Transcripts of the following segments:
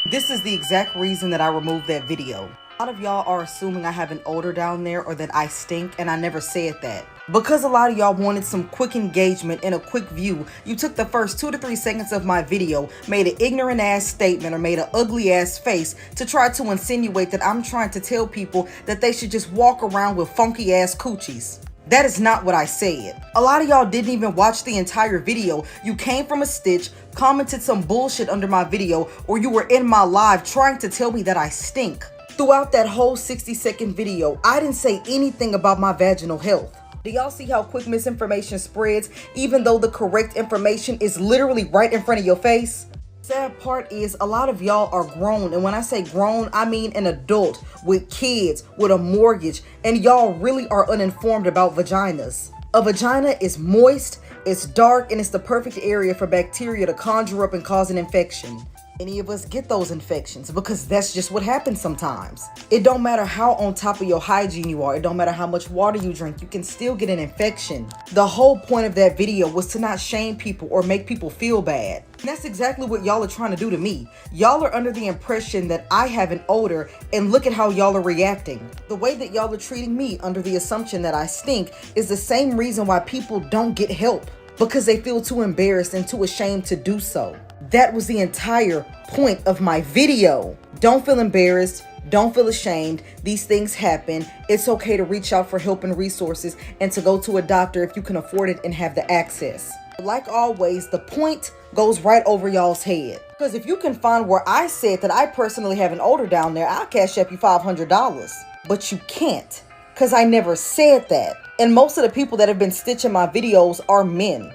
This is the exact reason that I removed that video. A lot of y'all are assuming I have an odor down there or that I stink, and I never said that. Because a lot of y'all wanted some quick engagement and a quick view, you took the first 2 to 3 seconds of my video, made an ignorant ass statement or made an ugly ass face to try to insinuate that I'm trying to tell people that they should just walk around with funky ass coochies. That is not what I said. A lot of y'all didn't even watch the entire video. You came from a stitch, commented some bullshit under my video, or you were in my live trying to tell me that I stink. Throughout that whole 60-second video, I didn't say anything about my vaginal health. Do y'all see how quick misinformation spreads, even though the correct information is literally right in front of your face? Sad part is a lot of y'all are grown, and when I say grown, I mean an adult with kids, with a mortgage, and y'all really are uninformed about vaginas. A vagina is moist, it's dark, and it's the perfect area for bacteria to conjure up and cause an infection. Any of us get those infections because that's just what happens sometimes. It don't matter how on top of your hygiene you are. It don't matter how much water you drink. You can still get an infection. The whole point of that video was to not shame people or make people feel bad. And that's exactly what y'all are trying to do to me. Y'all are under the impression that I have an odor, and look at how y'all are reacting. The way that y'all are treating me under the assumption that I stink is the same reason why people don't get help, because they feel too embarrassed and too ashamed to do so. That was the entire point of my video. Don't feel embarrassed. Don't feel ashamed. These things happen. It's okay to reach out for help and resources and to go to a doctor if you can afford it and have the access. Like always, the point goes right over y'all's head. Because if you can find where I said that I personally have an odor down there, I'll cash up you $500. But you can't, because I never said that. And most of the people that have been stitching my videos are men.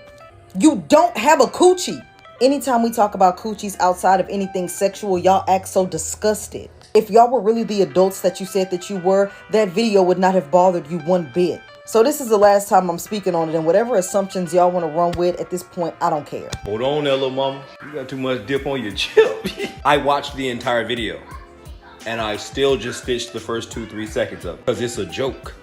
You don't have a coochie. Anytime we talk about coochies outside of anything sexual, y'all act so disgusted. If y'all were really the adults that you said that you were, that video would not have bothered you one bit. So this is the last time I'm speaking on it, and whatever assumptions y'all want to run with at this point, I don't care. Hold on there, little mama. You got too much dip on your chip. I watched the entire video, and I still just stitched the first 2-3 seconds of it, because it's a joke.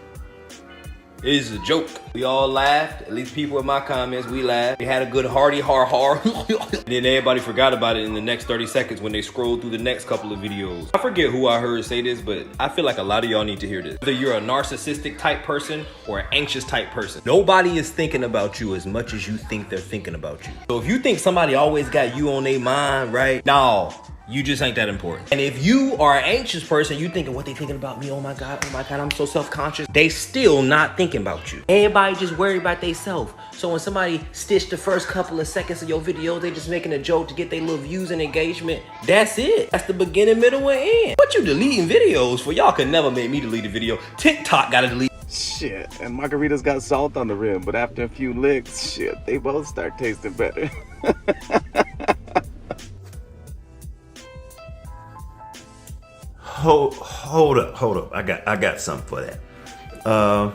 It is a joke. We all laughed. At least people in my comments, we laughed. We had a good hearty har. And then everybody forgot about it in the next 30 seconds when they scrolled through the next couple of videos. I forget who I heard say this, but I feel like a lot of y'all need to hear this. Whether you're a narcissistic type person or an anxious type person, nobody is thinking about you as much as you think they're thinking about you. So if you think somebody always got you on their mind, right? No. You just ain't that important. And if you are an anxious person, you thinking, what they thinking about me? Oh my God, I'm so self-conscious. They still not thinking about you. Everybody just worried about themselves. So when somebody stitched the first couple of seconds of your video, they just making a joke to get their little views and engagement. That's it. That's the beginning, middle, and end. What you deleting videos for? Y'all could never make me delete a video. TikTok gotta delete. Shit, and margaritas got salt on the rim, but after a few licks, shit, they both start tasting better. Hold up. I got something for that.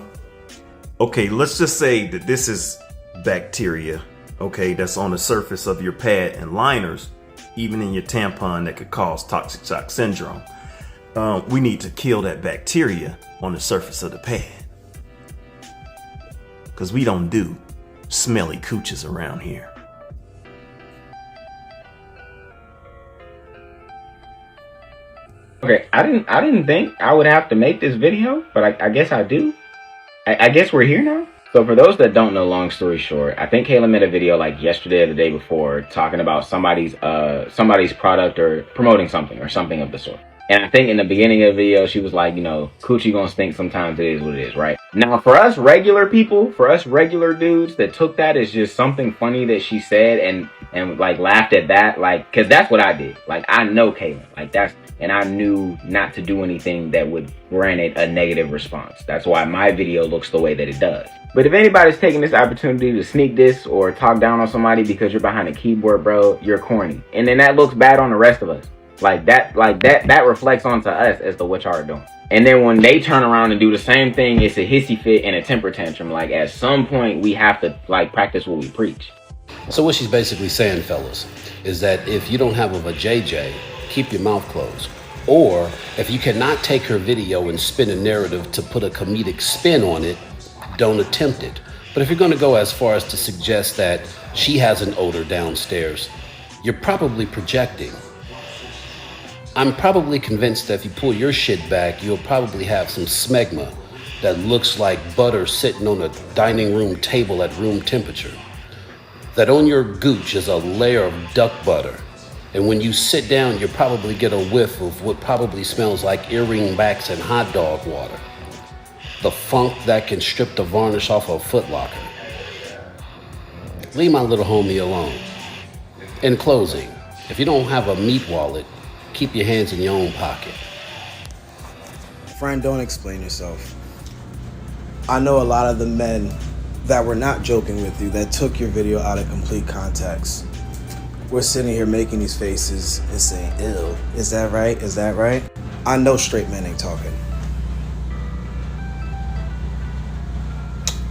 Okay, let's just say that this is bacteria, okay, that's on the surface of your pad and liners, even in your tampon, that could cause toxic shock syndrome. We need to kill that bacteria on the surface of the pad, because we don't do smelly cooches around here. Okay, I didn't think I would have to make this video, but I guess I do. I guess we're here now. So for those that don't know, long story short, I think Kayla made a video like yesterday or the day before talking about somebody's product or promoting something or something of the sort. And I think in the beginning of the video, she was like, you know, coochie gonna stink sometimes, it is what it is, right? Now, for us regular people, for us regular dudes that took that as just something funny that she said and like laughed at that, like, cause that's what I did. Like, I know Kayla, like and I knew not to do anything that would grant it a negative response. That's why my video looks the way that it does. But if anybody's taking this opportunity to sneak this or talk down on somebody because you're behind a keyboard, bro, you're corny. And then that looks bad on the rest of us. That reflects onto us as to what y'all are doing. And then when they turn around and do the same thing, it's a hissy fit and a temper tantrum. Like, at some point, we have to, like, practice what we preach. So what she's basically saying, fellas, is that if you don't have a JJ, keep your mouth closed. Or if you cannot take her video and spin a narrative to put a comedic spin on it, don't attempt it. But if you're going to go as far as to suggest that she has an odor downstairs, you're probably projecting. I'm probably convinced that if you pull your shit back, you'll probably have some smegma that looks like butter sitting on a dining room table at room temperature. That on your gooch is a layer of duck butter. And when you sit down, you'll probably get a whiff of what probably smells like earring backs and hot dog water. The funk that can strip the varnish off a Foot Locker. Leave my little homie alone. In closing, if you don't have a meat wallet, keep your hands in your own pocket. Friend, don't explain yourself. I know a lot of the men that were not joking with you, that took your video out of complete context. We're sitting here making these faces and saying, ew, is that right? Is that right? I know straight men ain't talking.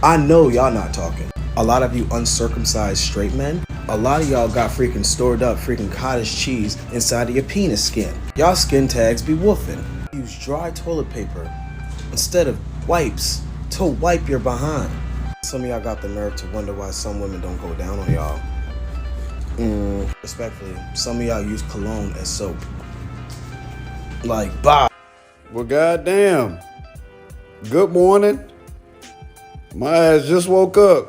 I know y'all not talking. A lot of you uncircumcised straight men, a lot of y'all got freaking stored up freaking cottage cheese inside of your penis skin. Y'all skin tags be woofing. Use dry toilet paper instead of wipes to wipe your behind. Some of y'all got the nerve to wonder why some women don't go down on y'all. Respectfully, some of y'all use cologne as soap. Like, bah. Well, goddamn. Good morning. My ass just woke up.